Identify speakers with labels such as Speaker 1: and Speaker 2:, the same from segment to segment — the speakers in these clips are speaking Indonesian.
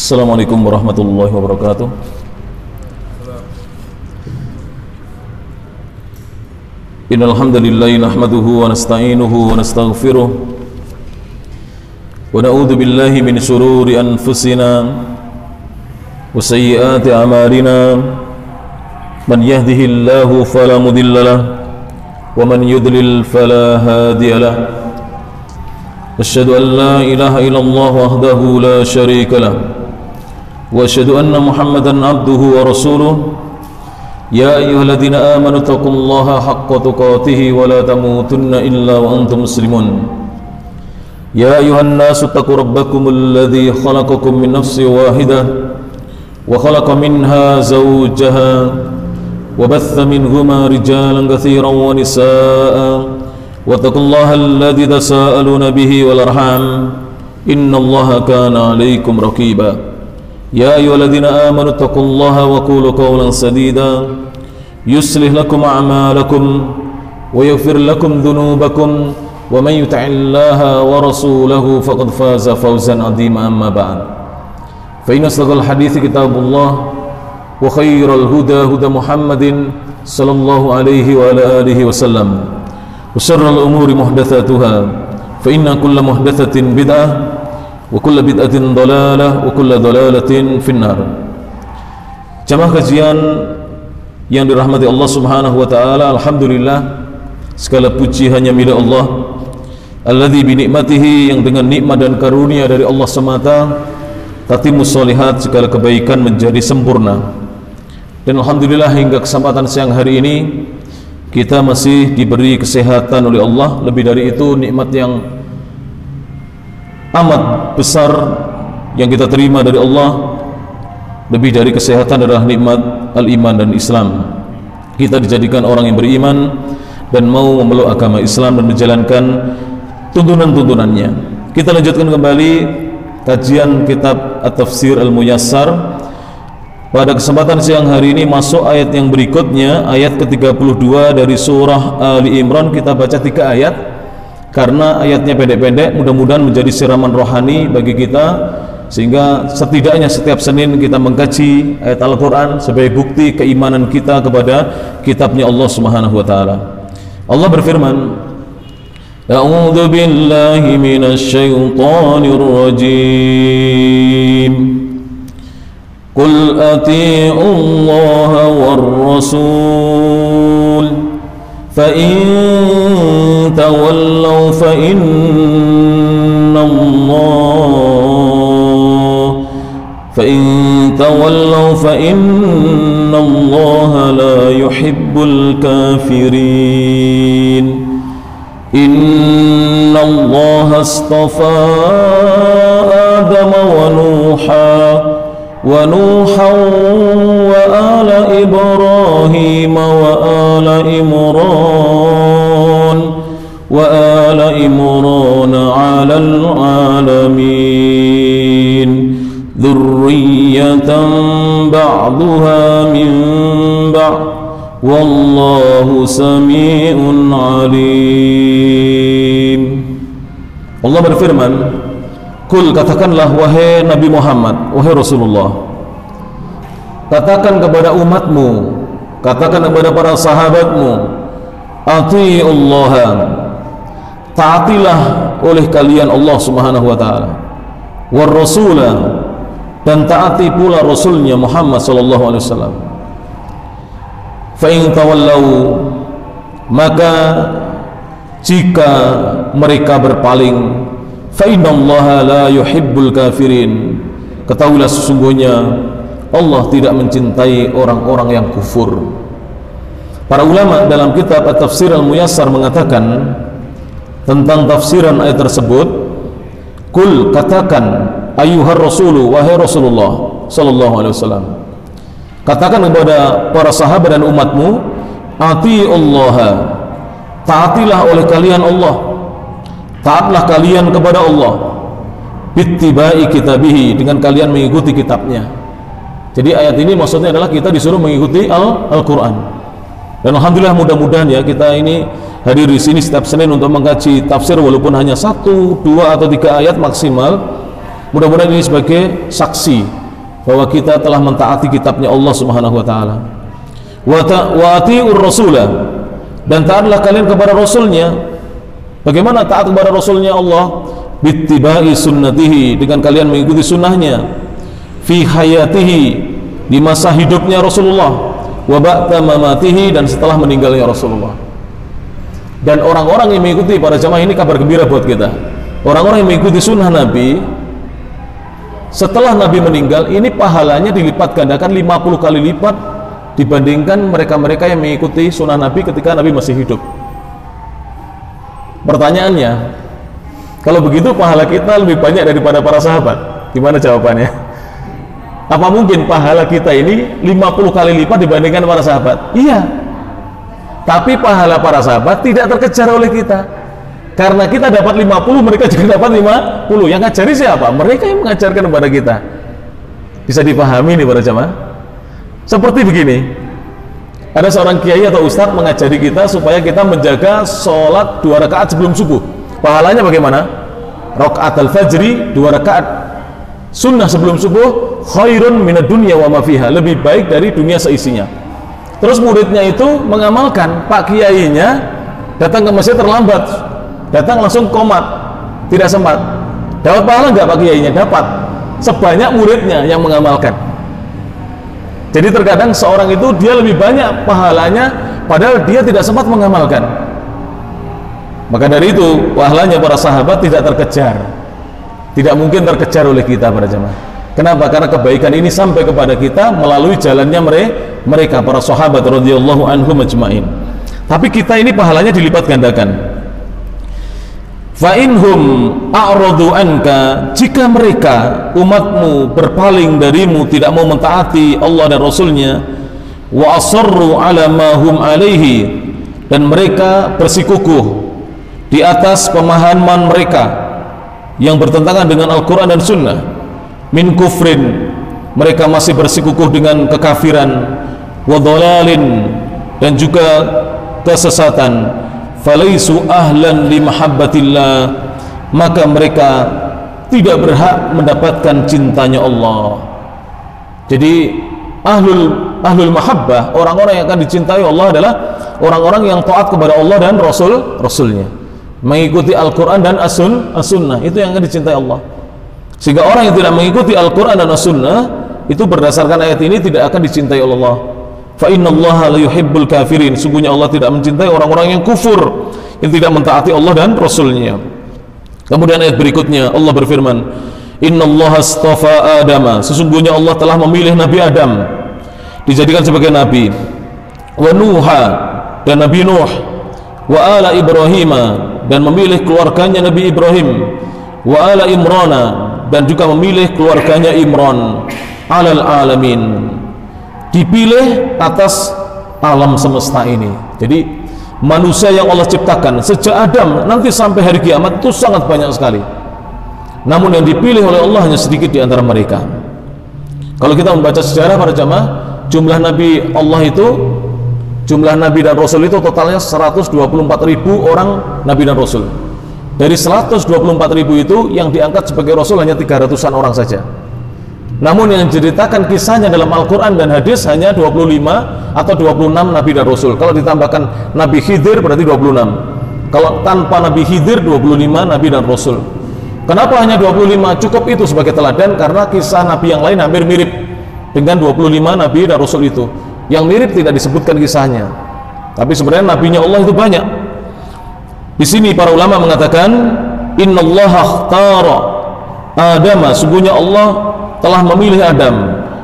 Speaker 1: Assalamualaikum warahmatullahi wabarakatuh. Innal hamdalillah nahmaduhu wa nasta'inuhu wa nastaghfiruh wa na'udzu billahi min shururi anfusina wa sayyiati a'malina. Man yahdihillahu fala mudilla lahu wa man yudlil fala hadiya lahu. Asyhadu an la ilaha illallah wahdahu la syarika lahu wa asyhadu anna Muhammadan abduhu wa rasuluh. Ya ayyuhalladzina amanu taqullaha haqqa tuqatih wa la tamutunna illa wa antum muslimun. Ya ayyuhan nasu taqu rabbakumul ladzi khalaqakum min nafsin wahidah wa khalaqa minha zawjaha wa batha minhuma rijalan katsiran wa nisaa'a wattaqullaha alladzi tasaaluna bihi wal arham innallaha kana 'alaikum raqiba. Ya ayyuhalladzina amanu taqullaha wa qulu qawlan sadida yuslih lakum a'malakum wa yaghfir lakum dhunubakum wa man yuti'illaha wa rasulahu faqad faza fawzan 'azima. Amma ba'd, fa inna asdaqal hadithi kitabullah wa khairal huda huda Muhammadin sallallahu alaihi wa ala alihi wasallam wa syarrul umuri muhdatsatuha fa inna kulla muhdatsatin bid'ah wa kullu bid'atin dhalalah wa kullu dhalalatin finnar. Jamaah kajian yang dirahmati Allah Subhanahu wa taala, alhamdulillah segala puji hanya milik Allah alladzi bi nikmatihi, yang dengan nikmat dan karunia dari Allah semata tatimmus sholihat, segala kebaikan menjadi sempurna. Dan alhamdulillah hingga kesempatan siang hari ini kita masih diberi kesehatan oleh Allah. Lebih dari itu, nikmat yang amat besar yang kita terima dari Allah. Lebih dari kesehatan adalah nikmat al-iman dan Islam. Kita dijadikan orang yang beriman dan mau memeluk agama Islam dan menjalankan tuntunan-tuntunannya. Kita lanjutkan kembali kajian kitab At-Tafsir Al-Muyassar. Pada kesempatan siang hari ini masuk ayat yang berikutnya, ayat ke-32 dari surah Ali Imran. Kita baca 3 ayat karena ayatnya pendek-pendek, mudah-mudahan menjadi siraman rohani bagi kita, sehingga setidaknya setiap Senin kita mengkaji ayat Al-Quran sebagai bukti keimanan kita kepada kitabnya Allah Subhanahu wa ta'ala. Allah berfirman, A'udzu billahi minasyaitonir rajim. Qul ati'u Allah war rasul فإن تولوا فإن الله لا يحب الكافرين إن الله اصطفى آدم ونوحا وآل إبراهيم وآل إمران على العالمين ذرية بعضها من بعض والله سميع عليم. Allah berfirman, Kul, katakanlah wahai Nabi Muhammad, wahai Rasulullah, katakan kepada umatmu, katakan kepada para sahabatmu, ati'ullaha, taatilah oleh kalian Allah Subhanahu wa ta'ala, war rasulah, dan taati pula rasulnya Muhammad sallallahu alaihi wasallam. Fa in tawallau, maka jika mereka berpaling, fa innallaha la yuhibbul kafirin, ketahuilah sesungguhnya Allah tidak mencintai orang-orang yang kufur. Para ulama dalam kitab At-Tafsir Al-Muyassar mengatakan tentang tafsiran ayat tersebut, Kul, katakan, ayyuhar rasulu, wahai Rasulullah sallallahu alaihi wasallam, katakan kepada para sahabat dan umatmu, ati'ullaha, taatilah oleh kalian Allah, taatlah kalian kepada Allah, bittibai kitabihi, dengan kalian mengikuti kitabnya. Jadi ayat ini maksudnya adalah kita disuruh mengikuti Al-Quran. Dan alhamdulillah, mudah-mudahan ya kita ini hadir di sini setiap Senin untuk mengkaji tafsir, walaupun hanya 1, 2 atau 3 ayat maksimal. Mudah-mudahan ini sebagai saksi bahwa kita telah mentaati kitabnya Allah Subhanahu wa taala. Wa atiur rasulah, dan taatlah kalian kepada rasulnya. Bagaimana taat kepada rasulnya Allah? Bittiba'i sunnatihi, dengan kalian mengikuti sunnahnya, fi hayatihi, di masa hidupnya Rasulullah, wa ba'da mamatihi, dan setelah meninggalnya Rasulullah. Dan orang-orang yang mengikuti, para jamaah, ini kabar gembira buat kita, orang-orang yang mengikuti sunnah Nabi setelah Nabi meninggal, ini pahalanya dilipat gandakan 50 kali lipat dibandingkan mereka-mereka yang mengikuti sunnah Nabi ketika Nabi masih hidup. Pertanyaannya, kalau begitu pahala kita lebih banyak daripada para sahabat, gimana jawabannya? Apa mungkin pahala kita ini 50 kali lipat dibandingkan para sahabat? Iya, tapi pahala para sahabat tidak terkejar oleh kita. Karena kita dapat 50, mereka juga dapat 50. Yang ngajari siapa? Mereka yang mengajarkan kepada kita. Bisa dipahami nih para jamaah? Seperti begini, ada seorang kiai atau ustadz mengajari kita supaya kita menjaga sholat 2 rakaat sebelum subuh. Pahalanya bagaimana? Rakaat al-fajri 2 rakaat sunnah sebelum subuh, khairun minad dunya wa ma fiha, lebih baik dari dunia seisinya. Terus muridnya itu mengamalkan, Pak kiainya datang ke masjid terlambat, datang langsung komat, tidak sempat. Dapat pahala nggak Pak kiainya? Dapat, sebanyak muridnya yang mengamalkan. Jadi terkadang seorang itu dia lebih banyak pahalanya padahal dia tidak sempat mengamalkan. Maka dari itu pahalanya para sahabat tidak terkejar, tidak mungkin terkejar oleh kita para jemaah. Kenapa? Karena kebaikan ini sampai kepada kita melalui jalannya mereka para sahabat radhiyallahu anhum ajmain. Tapi kita ini pahalanya dilipat gandakan. Fa inhum a'radu anka, jika mereka umatmu berpaling darimu, tidak mau mentaati Allah dan Rasulnya, wa asarru ala ma hum alaihi, dan mereka bersikukuh di atas pemahaman mereka yang bertentangan dengan Al-Quran dan Sunnah, min kufrin, mereka masih bersikukuh dengan kekafiran, wa dhalalin, dan juga kesesatan, falaisu ahlan li mahabbatillah, maka mereka tidak berhak mendapatkan cintanya Allah. Jadi ahlul mahabbah, orang-orang yang akan dicintai Allah adalah orang-orang yang taat kepada Allah dan Rasulnya, mengikuti Al-Quran dan As-Sunnah, itu yang akan dicintai Allah. Sehingga orang yang tidak mengikuti Al-Quran dan As-Sunnah, itu berdasarkan ayat ini tidak akan dicintai oleh Allah. Fa innallaha la yuhibbul kafirin, sungguhnya Allah tidak mencintai orang-orang yang kufur, yang tidak mentaati Allah dan Rasulnya. Kemudian ayat berikutnya Allah berfirman, innallaha astafa Adama, sesungguhnya Allah telah memilih Nabi Adam dijadikan sebagai nabi, wa Nuha, dan Nabi Nuh, wa ala Ibrahima, dan memilih keluarganya Nabi Ibrahim, wa ala Imrana, dan juga memilih keluarganya Imran, alal alamin, dipilih atas alam semesta ini. Jadi manusia yang Allah ciptakan sejak Adam nanti sampai hari kiamat itu sangat banyak sekali, namun yang dipilih oleh Allah hanya sedikit di antara mereka. Kalau kita membaca sejarah para jamaah, jumlah Nabi Allah itu, jumlah Nabi dan Rasul itu totalnya 124.000 orang Nabi dan Rasul. Dari 124.000 itu yang diangkat sebagai Rasul hanya 300-an orang saja. Namun yang diceritakan kisahnya dalam Al-Quran dan hadis hanya 25 atau 26 Nabi dan Rasul. Kalau ditambahkan Nabi Khidir berarti 26. Kalau tanpa Nabi Khidir 25 Nabi dan Rasul. Kenapa hanya 25? Cukup itu sebagai teladan, karena kisah Nabi yang lain hampir mirip dengan 25 Nabi dan Rasul itu. Yang mirip tidak disebutkan kisahnya, tapi sebenarnya nabinya Allah itu banyak. Di sini para ulama mengatakan innallaha ikhtara Adama, sungguhnya Allah telah memilih Adam,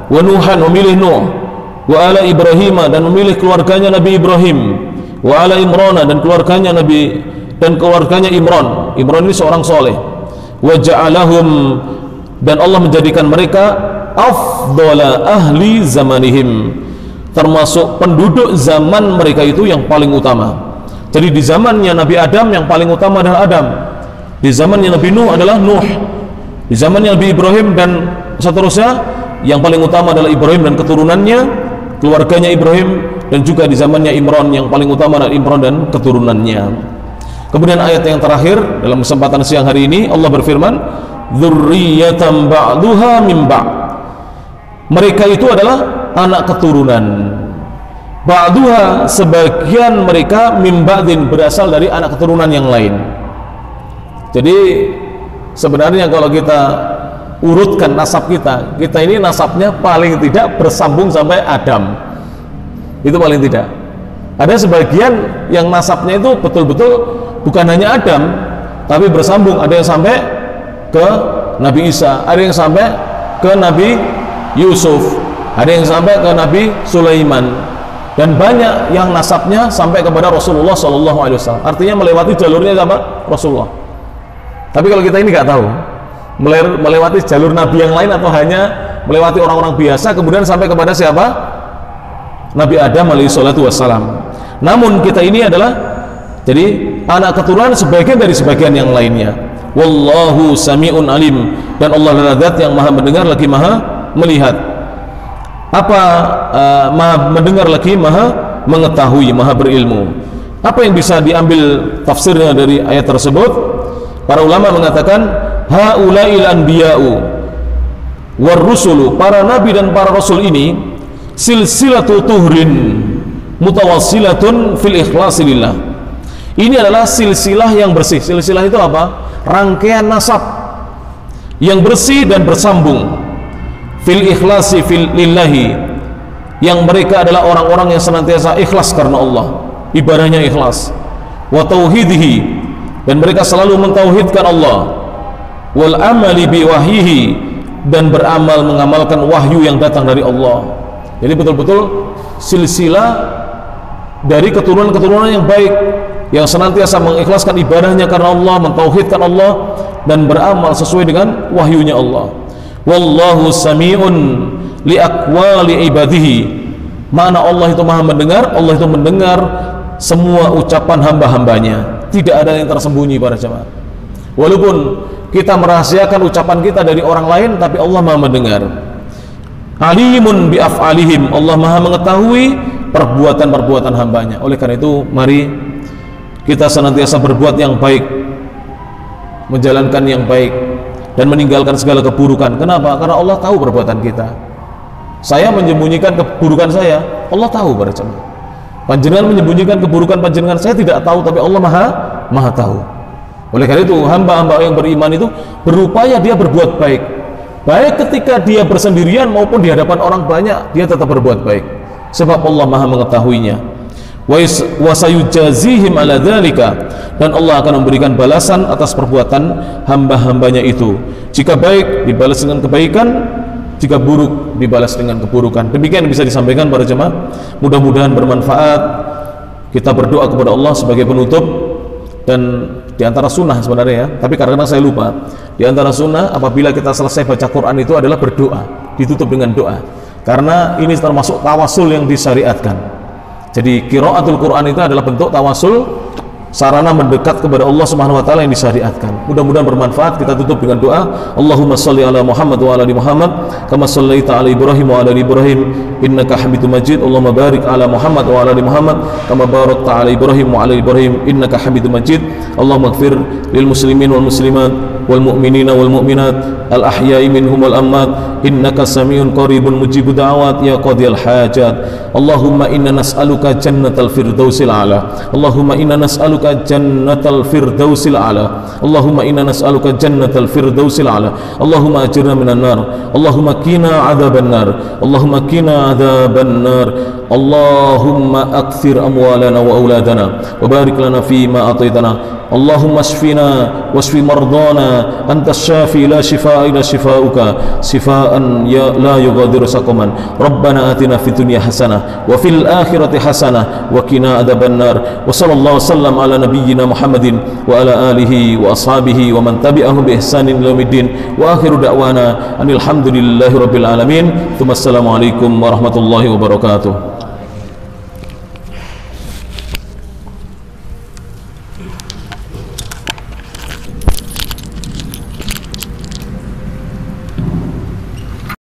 Speaker 1: wa Nuhan, memilih Nuh, wa ala Ibrahim, dan memilih keluarganya Nabi Ibrahim, wa ala Imrana, dan keluarganya Imran. Imran ini seorang soleh. Wa ja'alahum, dan Allah menjadikan mereka afdala ahli zamanihim, termasuk penduduk zaman mereka itu yang paling utama. Jadi di zamannya Nabi Adam yang paling utama adalah Adam, di zamannya Nabi Nuh adalah Nuh, di zamannya Nabi Ibrahim dan seterusnya yang paling utama adalah Ibrahim dan keturunannya, keluarganya Ibrahim, dan juga di zamannya Imran yang paling utama adalah Imran dan keturunannya. Kemudian ayat yang terakhir dalam kesempatan siang hari ini Allah berfirman, dzurriyyatan ba'duha min ba'd. Mereka itu adalah anak keturunan. Ba'duha, sebagian mereka, min ba'din, berasal dari anak keturunan yang lain. Jadi sebenarnya kalau kita urutkan nasab kita ini nasabnya paling tidak bersambung sampai Adam. Itu paling tidak. Ada sebagian yang nasabnya itu betul-betul bukan hanya Adam, tapi bersambung. Ada yang sampai ke Nabi Isa, ada yang sampai ke Nabi Yusuf, ada yang sampai ke Nabi Sulaiman, dan banyak yang nasabnya sampai kepada Rasulullah SAW. Artinya melewati jalurnya sama Rasulullah. Tapi kalau kita ini nggak tahu melewati jalur Nabi yang lain atau hanya melewati orang-orang biasa kemudian sampai kepada siapa? Nabi Adam alaihi salatu wassalam. Namun kita ini adalah jadi anak keturunan sebagian dari sebagian yang lainnya. Wallahu sami'un alim, dan Allah adalah zat yang maha mendengar lagi maha melihat. Apa maha mendengar lagi maha mengetahui, maha berilmu. Apa yang bisa diambil tafsirnya dari ayat tersebut? Para ulama mengatakan haula'il anbiya'u war rusulu, para nabi dan para rasul ini silsilatu tuhrin mutawassilatun fil ikhlasi lillah. Ini adalah silsilah yang bersih. Silsilah itu apa? Rangkaian nasab yang bersih dan bersambung, fil ikhlasi fil lillahi, yang mereka adalah orang-orang yang senantiasa ikhlas karena Allah, ibadahnya ikhlas, wa tauhidihi, dan mereka selalu mentauhidkan Allah, wal amali bi wahyihi, dan beramal mengamalkan wahyu yang datang dari Allah. Jadi betul-betul silsilah dari keturunan-keturunan yang baik, yang senantiasa mengikhlaskan ibadahnya karena Allah, mentauhidkan Allah, dan beramal sesuai dengan wahyunya Allah. Wallahu sami'un li aqwali ibadihi. Mana Allah itu maha mendengar, Allah itu mendengar semua ucapan hamba-hambanya. Tidak ada yang tersembunyi para jemaah. Walaupun kita merahasiakan ucapan kita dari orang lain, tapi Allah maha mendengar. Alimun bi af'alihim, Allah maha mengetahui perbuatan-perbuatan hambanya. Oleh karena itu mari kita senantiasa berbuat yang baik, menjalankan yang baik, dan meninggalkan segala keburukan. Kenapa? Karena Allah tahu perbuatan kita. Saya menyembunyikan keburukan saya, Allah tahu para jemaah. Panjenengan menyembunyikan keburukan panjenengan, saya tidak tahu, tapi Allah maha tahu. Oleh karena itu hamba-hamba yang beriman itu berupaya dia berbuat baik, baik ketika dia bersendirian maupun di hadapan orang banyak, dia tetap berbuat baik, sebab Allah maha mengetahuinya. Wa sayujazihim ala dzalika, dan Allah akan memberikan balasan atas perbuatan hamba-hambanya itu. Jika baik dibalas dengan kebaikan, jika buruk dibalas dengan keburukan. Demikian bisa disampaikan para jemaah. Mudah-mudahan bermanfaat. Kita berdoa kepada Allah sebagai penutup, dan di antara sunnah sebenarnya ya, tapi karena saya lupa, di antara sunnah apabila kita selesai baca Quran itu adalah berdoa, ditutup dengan doa, karena ini termasuk tawasul yang disyariatkan. Jadi qiraatul Quran itu adalah bentuk tawasul, sarana mendekat kepada Allah Subhanahu wa taala yang disyariatkan. Mudah-mudahan bermanfaat. Kita tutup dengan doa. Allahumma shalli ala Muhammad wa ala ali Muhammad kama shallaita ala Ibrahim wa ala ali Ibrahim innaka Hamidum Majid. Allahumma barik ala Muhammad wa ala ali Muhammad kama barakta ala Ibrahim wa ala ali Ibrahim innaka Hamidum Majid. Allahumma ighfir lil muslimin wal muslimat wal mu'minina wal mu'minat al ahya'i minhum wal amwat innaka samiun qaribun mujibud da'awat ya qadiyal hajat. Allahumma inna nas'aluka jannatal firdausil a'la. Allahumma inna nas'aluka jannatal firdausil a'la. Allahumma inna nas'aluka jannatal firdausil a'la. Allahumma ajirna minan nar. Allahumma qina adzaban nar. Allahumma qina adzaban nar. Allahumma akthir amwalana wa auladana wa barik lana fi ma ataitana. Allahumma shfina wasfi mardana anta syafi la shifaa illa shifaa'uka shifaa'an ya la yughadiru saqaman. Rabbana atina fid dunya hasanah wa fil akhirati hasanah wa qina adzaban nar. Wa sallallahu wasallam ala nabiyyina Muhammadin wa ala alihi wa ashabihi wa man tabi'ahum bi ihsanin ila yaumiddin. Wa akhiru da'wana anil hamdulillahi rabbil alamin. Tsumma assalamu alaikum warahmatullahi wabarakatuh.